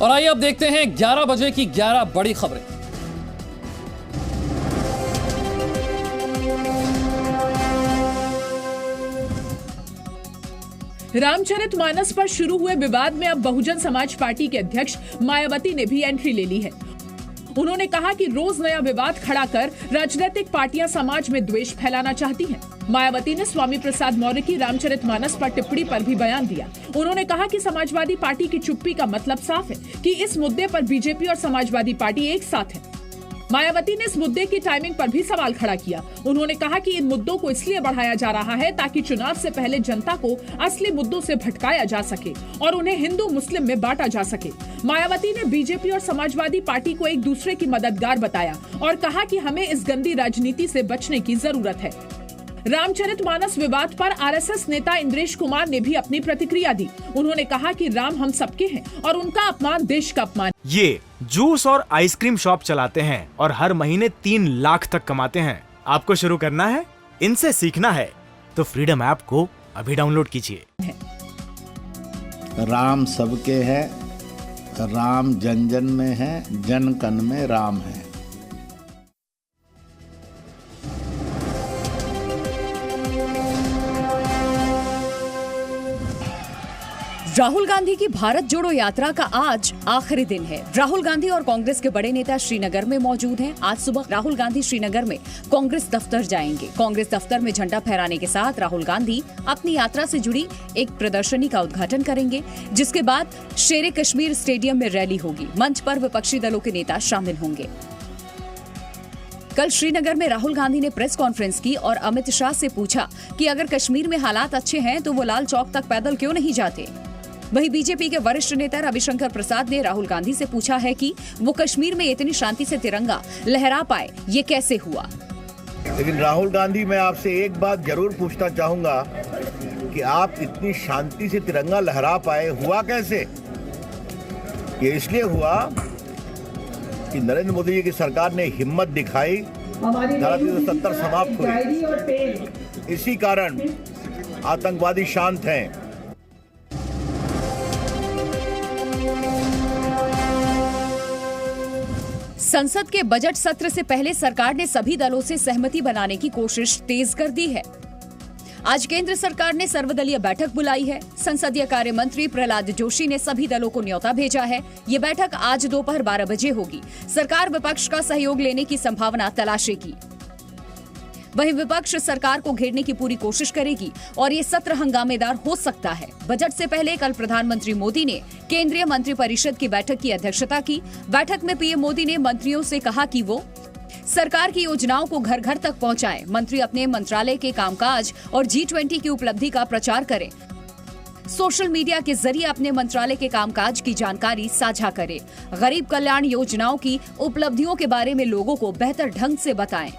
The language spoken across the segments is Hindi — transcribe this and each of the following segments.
और आइए अब देखते हैं 11 बजे की 11 बड़ी खबरें। रामचरितमानस पर शुरू हुए विवाद में अब बहुजन समाज पार्टी के अध्यक्ष मायावती ने भी एंट्री ले ली है। उन्होंने कहा कि रोज नया विवाद खड़ा कर राजनीतिक पार्टियां समाज में द्वेष फैलाना चाहती हैं। मायावती ने स्वामी प्रसाद मौर्य की रामचरितमानस पर टिप्पणी पर भी बयान दिया। उन्होंने कहा कि समाजवादी पार्टी की चुप्पी का मतलब साफ है कि इस मुद्दे पर बीजेपी और समाजवादी पार्टी एक साथ है। मायावती ने इस मुद्दे की टाइमिंग पर भी सवाल खड़ा किया। उन्होंने कहा कि इन मुद्दों को इसलिए बढ़ाया जा रहा है ताकि चुनाव से पहले जनता को असली मुद्दों से भटकाया जा सके और उन्हें हिंदू मुस्लिम में बांटा जा सके। मायावती ने बीजेपी और समाजवादी पार्टी को एक दूसरे की मददगार बताया और कहा कि हमें इस गंदी राजनीति से बचने की जरूरत है। रामचरितमानस विवाद पर आरएसएस नेता इंद्रेश कुमार ने भी अपनी प्रतिक्रिया दी। उन्होंने कहा कि राम हम सबके हैं और उनका अपमान देश का अपमान। ये जूस और आइसक्रीम शॉप चलाते हैं और हर महीने 3 लाख तक कमाते हैं। आपको शुरू करना है, इनसे सीखना है तो फ्रीडम ऐप को अभी डाउनलोड कीजिए। राम सबके है, राम जन जन में है, जन कन में राम है। राहुल गांधी की भारत जोड़ो यात्रा का आज आखिरी दिन है। राहुल गांधी और कांग्रेस के बड़े नेता श्रीनगर में मौजूद हैं। आज सुबह राहुल गांधी श्रीनगर में कांग्रेस दफ्तर जाएंगे। कांग्रेस दफ्तर में झंडा फहराने के साथ राहुल गांधी अपनी यात्रा से जुड़ी एक प्रदर्शनी का उद्घाटन करेंगे, जिसके बाद शेरे कश्मीर स्टेडियम में रैली होगी। मंच पर विपक्षी दलों के नेता शामिल होंगे। कल श्रीनगर में राहुल गांधी ने प्रेस कॉन्फ्रेंस की और अमित शाह से पूछा कि अगर कश्मीर में हालात अच्छे हैं तो वो लाल चौक तक पैदल क्यों नहीं जाते। वहीं बीजेपी के वरिष्ठ नेता रविशंकर प्रसाद ने राहुल गांधी से पूछा है कि वो कश्मीर में इतनी शांति से तिरंगा लहरा पाए, ये कैसे हुआ। लेकिन राहुल गांधी, मैं आपसे एक बात जरूर पूछना चाहूंगा कि आप इतनी शांति से तिरंगा लहरा पाए, हुआ कैसे। ये इसलिए हुआ कि नरेंद्र मोदी जी की सरकार ने हिम्मत दिखाई, धारा 370 समाप्त हुई, इसी कारण आतंकवादी शांत हैं। संसद के बजट सत्र से पहले सरकार ने सभी दलों से सहमति बनाने की कोशिश तेज कर दी है। आज केंद्र सरकार ने सर्वदलीय बैठक बुलाई है। संसदीय कार्य मंत्री प्रहलाद जोशी ने सभी दलों को न्योता भेजा है। ये बैठक आज दोपहर 12 बजे होगी। सरकार विपक्ष का सहयोग लेने की संभावना तलाशेगी। वहीं विपक्ष सरकार को घेरने की पूरी कोशिश करेगी और ये सत्र हंगामेदार हो सकता है। बजट से पहले कल प्रधानमंत्री मोदी ने केंद्रीय मंत्रिपरिषद की बैठक की अध्यक्षता की। बैठक में पीएम मोदी ने मंत्रियों से कहा कि वो सरकार की योजनाओं को घर घर तक पहुंचाएं। मंत्री अपने मंत्रालय के कामकाज और G20 की उपलब्धि का प्रचार करें। सोशल मीडिया के जरिए अपने मंत्रालय के कामकाज की जानकारी साझा करें। गरीब कल्याण योजनाओं की उपलब्धियों के बारे में लोगों को बेहतर ढंग से बताएं।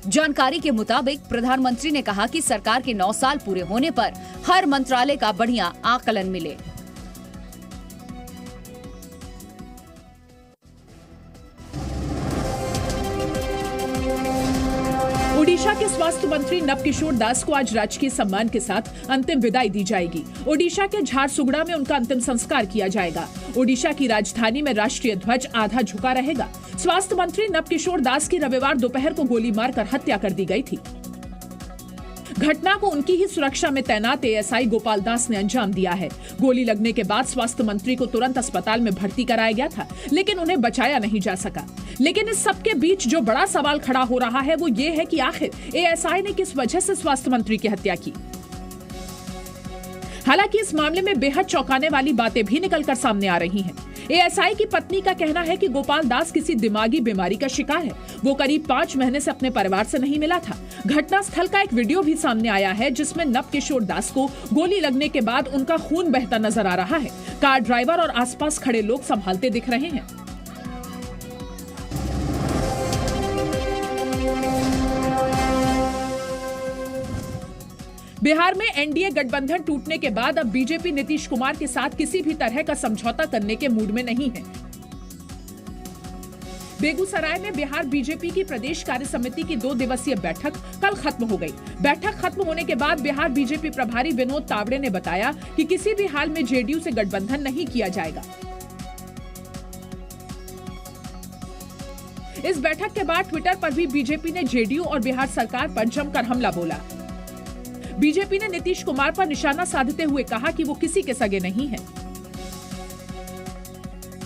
जानकारी के मुताबिक प्रधानमंत्री ने कहा कि सरकार के 9 साल पूरे होने पर हर मंत्रालय का बढ़िया आकलन मिले। ओडिशा के स्वास्थ्य मंत्री नवकिशोर दास को आज राजकीय सम्मान के साथ अंतिम विदाई दी जाएगी। ओडिशा के झारसुगुड़ा में उनका अंतिम संस्कार किया जाएगा। ओडिशा की राजधानी में राष्ट्रीय ध्वज आधा झुका रहेगा। स्वास्थ्य मंत्री नवकिशोर दास की रविवार दोपहर को गोली मारकर हत्या कर दी गई थी। घटना को उनकी ही सुरक्षा में तैनात एएसआई गोपाल दास ने अंजाम दिया है। गोली लगने के बाद स्वास्थ्य मंत्री को तुरंत अस्पताल में भर्ती कराया गया था, लेकिन उन्हें बचाया नहीं जा सका। लेकिन इस सबके बीच जो बड़ा सवाल खड़ा हो रहा है वो ये है कि आखिर एएसआई ने किस वजह से स्वास्थ्य मंत्री की हत्या की। हालांकि इस मामले में बेहद चौंकाने वाली बातें भी निकलकर सामने आ रही हैं। एएसआई की पत्नी का कहना है कि गोपाल दास किसी दिमागी बीमारी का शिकार है। वो करीब 5 महीने से अपने परिवार से नहीं मिला था। घटना स्थल का एक वीडियो भी सामने आया है जिसमें नवकिशोर दास को गोली लगने के बाद उनका खून बहता नजर आ रहा है। कार ड्राइवर और आसपास खड़े लोग संभालते दिख रहे हैं। बिहार में एनडीए गठबंधन टूटने के बाद अब बीजेपी नीतीश कुमार के साथ किसी भी तरह का समझौता करने के मूड में नहीं है। बेगूसराय में बिहार बीजेपी की प्रदेश कार्य समिति की 2 दिवसीय बैठक कल खत्म हो गई। बैठक खत्म होने के बाद बिहार बीजेपी प्रभारी विनोद तावड़े ने बताया कि किसी भी हाल में जेडीयू से गठबंधन नहीं किया जाएगा। इस बैठक के बाद ट्विटर पर भी बीजेपी ने जेडीयू और बिहार सरकार पर जमकर हमला बोला। बीजेपी ने नीतीश कुमार पर निशाना साधते हुए कहा कि वो किसी के सगे नहीं है।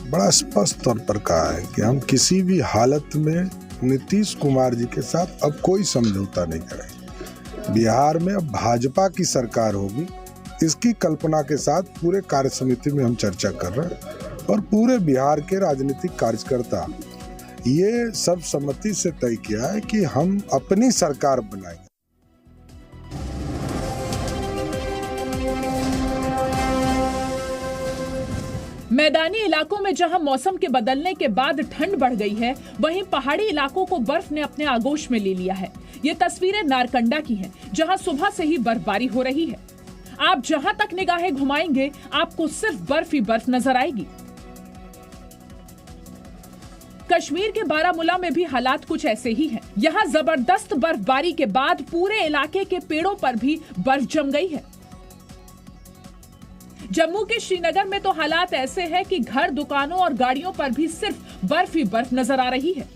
बड़ा स्पष्ट तौर पर कहा है कि हम किसी भी हालत में नीतीश कुमार जी के साथ अब कोई समझौता नहीं करेंगे। बिहार में अब भाजपा की सरकार होगी, इसकी कल्पना के साथ पूरे कार्य समिति में हम चर्चा कर रहे हैं और पूरे बिहार के राजनीतिक कार्यकर्ता ये सब सम्मति से तय किया है कि हम अपनी सरकार बनाएंगे। मैदानी इलाकों में जहां मौसम के बदलने के बाद ठंड बढ़ गई है, वहीं पहाड़ी इलाकों को बर्फ ने अपने आगोश में ले लिया है। ये तस्वीरें नारकंडा की हैं, जहां सुबह से ही बर्फबारी हो रही है। आप जहां तक निगाहें घुमाएंगे, आपको सिर्फ बर्फ ही बर्फ नजर आएगी। कश्मीर के बारामूला में भी हालात कुछ ऐसे ही हैं। यहाँ जबरदस्त बर्फबारी के बाद पूरे इलाके के पेड़ों पर भी बर्फ जम गई है। जम्मू के श्रीनगर में तो हालात ऐसे हैं कि घर, दुकानों और गाड़ियों पर भी सिर्फ बर्फ ही बर्फ नजर आ रही है।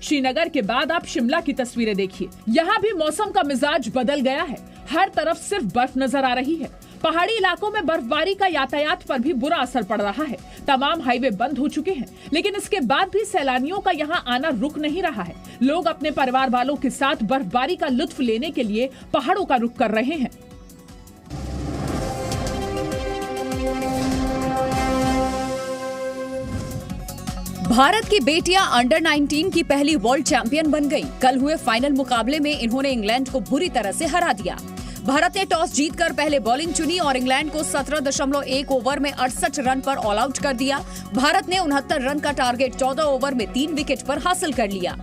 श्रीनगर के बाद आप शिमला की तस्वीरें देखिए। यहाँ भी मौसम का मिजाज बदल गया है। हर तरफ सिर्फ बर्फ नजर आ रही है। पहाड़ी इलाकों में बर्फबारी का यातायात पर भी बुरा असर पड़ रहा है। तमाम हाईवे बंद हो चुके हैं, लेकिन इसके बाद भी सैलानियों का यहाँ आना रुक नहीं रहा है। लोग अपने परिवार वालों के साथ बर्फबारी का लुत्फ लेने के लिए पहाड़ों का रुख कर रहे हैं। भारत की बेटियां अंडर 19 की पहली वर्ल्ड चैंपियन बन गई। कल हुए फाइनल मुकाबले में इन्होंने इंग्लैंड को बुरी तरह से हरा दिया। भारत ने टॉस जीतकर पहले बॉलिंग चुनी और इंग्लैंड को 17.1 ओवर में 68 रन पर ऑल आउट कर दिया। भारत ने 69 रन का टारगेट 14 ओवर में 3 विकेट पर हासिल कर लिया।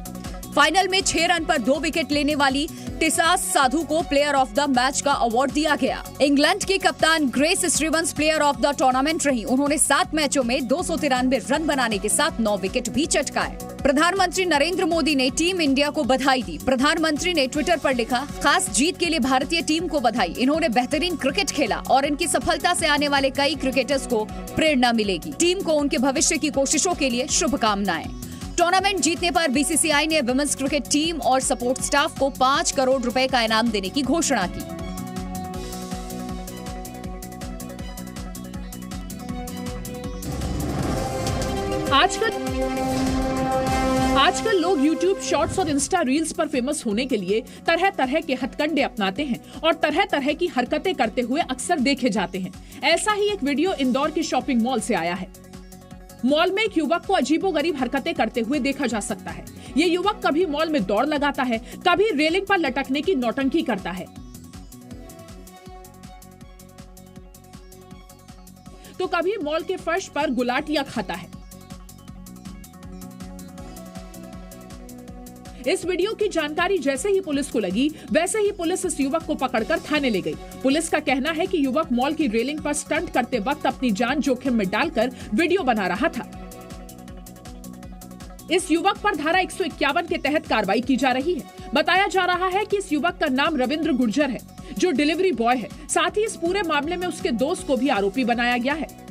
फाइनल में 6 रन पर 2 विकेट लेने वाली टिसास साधु को प्लेयर ऑफ द मैच का अवार्ड दिया गया। इंग्लैंड की कप्तान Grace Stevens player of the tournament रही। उन्होंने 7 मैचों में 293 रन बनाने के साथ 9 विकेट भी चटकाए। प्रधानमंत्री नरेंद्र मोदी ने टीम इंडिया को बधाई दी। प्रधानमंत्री ने ट्विटर पर लिखा, खास जीत के लिए भारतीय टीम को बधाई। इन्होंने बेहतरीन क्रिकेट खेला और इनकी सफलता से आने वाले कई क्रिकेटर्स को प्रेरणा मिलेगी। टीम को उनके भविष्य की कोशिशों के लिए शुभकामनाएं। टूर्नामेंट जीतने पर बीसीसीआई ने वुमेन्स क्रिकेट टीम और सपोर्ट स्टाफ को 5 करोड़ रुपए का इनाम देने की घोषणा की। आजकल लोग YouTube शॉर्ट्स और इंस्टा रील्स पर फेमस होने के लिए तरह तरह के हथकंडे अपनाते हैं और तरह तरह की हरकतें करते हुए अक्सर देखे जाते हैं। ऐसा ही एक वीडियो इंदौर के शॉपिंग मॉल से आया है। मॉल में एक युवक को अजीबोगरीब हरकतें करते हुए देखा जा सकता है। ये युवक कभी मॉल में दौड़ लगाता है, कभी रेलिंग पर लटकने की नौटंकी करता है, तो कभी मॉल के फर्श पर गुलाटियां खाता है। इस वीडियो की जानकारी जैसे ही पुलिस को लगी, वैसे ही पुलिस इस युवक को पकड़कर थाने ले गई। पुलिस का कहना है कि युवक मॉल की रेलिंग पर स्टंट करते वक्त अपनी जान जोखिम में डालकर वीडियो बना रहा था। इस युवक पर धारा 151 के तहत कार्रवाई की जा रही है। बताया जा रहा है कि इस युवक का नाम रविंद्र गुर्जर है, जो डिलीवरी बॉय है। साथ ही इस पूरे मामले में उसके दोस्त को भी आरोपी बनाया गया है।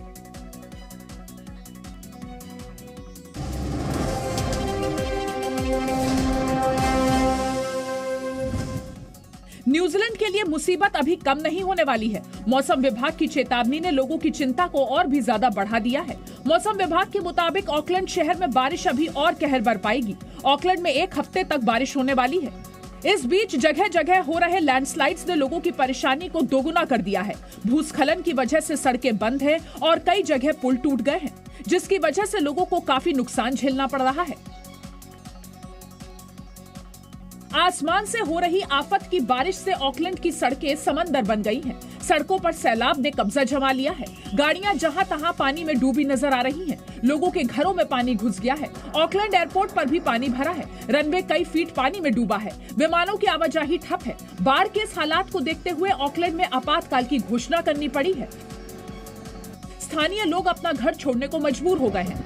न्यूजीलैंड के लिए मुसीबत अभी कम नहीं होने वाली है। मौसम विभाग की चेतावनी ने लोगों की चिंता को और भी ज्यादा बढ़ा दिया है। मौसम विभाग के मुताबिक ऑकलैंड शहर में बारिश अभी और कहर बरपाएगी। ऑकलैंड में 1 हफ्ते तक बारिश होने वाली है। इस बीच जगह जगह हो रहे लैंडस्लाइड्स ने लोगों की परेशानी को दोगुना कर दिया है। भूस्खलन की वजह से सड़कें बंद हैं और कई जगह पुल टूट गए हैं, जिसकी वजह से लोगों को काफी नुकसान झेलना पड़ रहा है। आसमान से हो रही आफत की बारिश से ऑकलैंड की सड़कें समंदर बन गई हैं। सड़कों पर सैलाब ने कब्जा जमा लिया है। गाड़ियां जहां तहां पानी में डूबी नजर आ रही हैं। लोगों के घरों में पानी घुस गया है। ऑकलैंड एयरपोर्ट पर भी पानी भरा है। रनवे कई फीट पानी में डूबा है। विमानों की आवाजाही ठप है। बाढ़ के इस हालात को देखते हुए ऑकलैंड में आपातकाल की घोषणा करनी पड़ी है। स्थानीय लोग अपना घर छोड़ने को मजबूर हो गए हैं।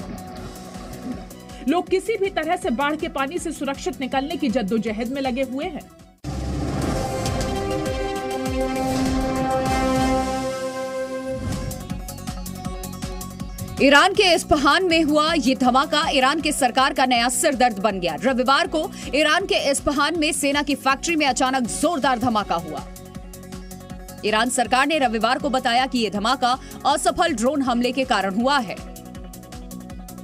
लोग किसी भी तरह से बाढ़ के पानी से सुरक्षित निकलने की जद्दोजहद में लगे हुए हैं। ईरान के इस्फहान में हुआ ये धमाका ईरान की सरकार का नया सिरदर्द बन गया। रविवार को ईरान के इस्फहान में सेना की फैक्ट्री में अचानक जोरदार धमाका हुआ। ईरान सरकार ने रविवार को बताया कि यह धमाका असफल ड्रोन हमले के कारण हुआ है।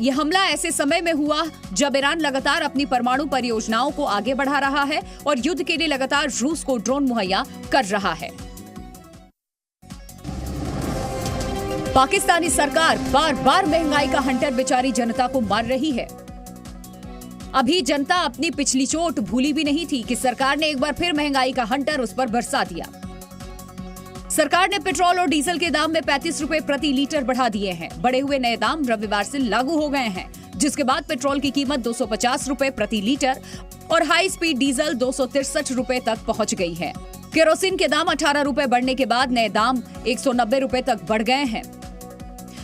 ये हमला ऐसे समय में हुआ जब ईरान लगातार अपनी परमाणु परियोजनाओं को आगे बढ़ा रहा है और युद्ध के लिए लगातार रूस को ड्रोन मुहैया कर रहा है। पाकिस्तानी सरकार बार बार महंगाई का हंटर बेचारी जनता को मार रही है। अभी जनता अपनी पिछली चोट भूली भी नहीं थी कि सरकार ने एक बार फिर महंगाई का हंटर उस पर बरसा दिया। सरकार ने पेट्रोल और डीजल के दाम में 35 रुपए प्रति लीटर बढ़ा दिए हैं। बढ़े हुए नए दाम रविवार से लागू हो गए हैं, जिसके बाद पेट्रोल की कीमत 250 रुपए प्रति लीटर और हाई स्पीड डीजल 263 रुपए तक पहुंच गई है। केरोसिन के दाम 18 रुपए बढ़ने के बाद नए दाम 190 रुपए तक बढ़ गए हैं।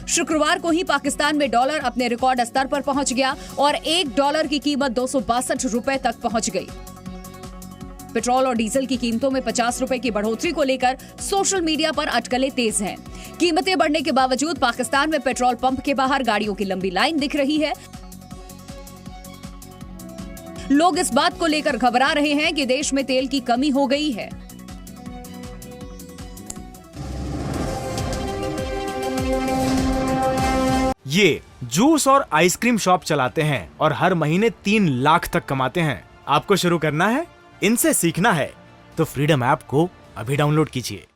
शुक्रवार को ही पाकिस्तान में डॉलर अपने रिकॉर्ड स्तर पर पहुंच गया और $1 की कीमत 262 रुपए तक पहुंच गई। पेट्रोल और डीजल की कीमतों में 50 रुपए की बढ़ोतरी को लेकर सोशल मीडिया पर अटकलें तेज हैं। कीमतें बढ़ने के बावजूद पाकिस्तान में पेट्रोल पंप के बाहर गाड़ियों की लंबी लाइन दिख रही है। लोग इस बात को लेकर घबरा रहे हैं कि देश में तेल की कमी हो गई है। ये जूस और आइसक्रीम शॉप चलाते हैं और हर महीने 3 लाख तक कमाते हैं। आपको शुरू करना है, इनसे सीखना है तो फ्रीडम ऐप को अभी डाउनलोड कीजिए।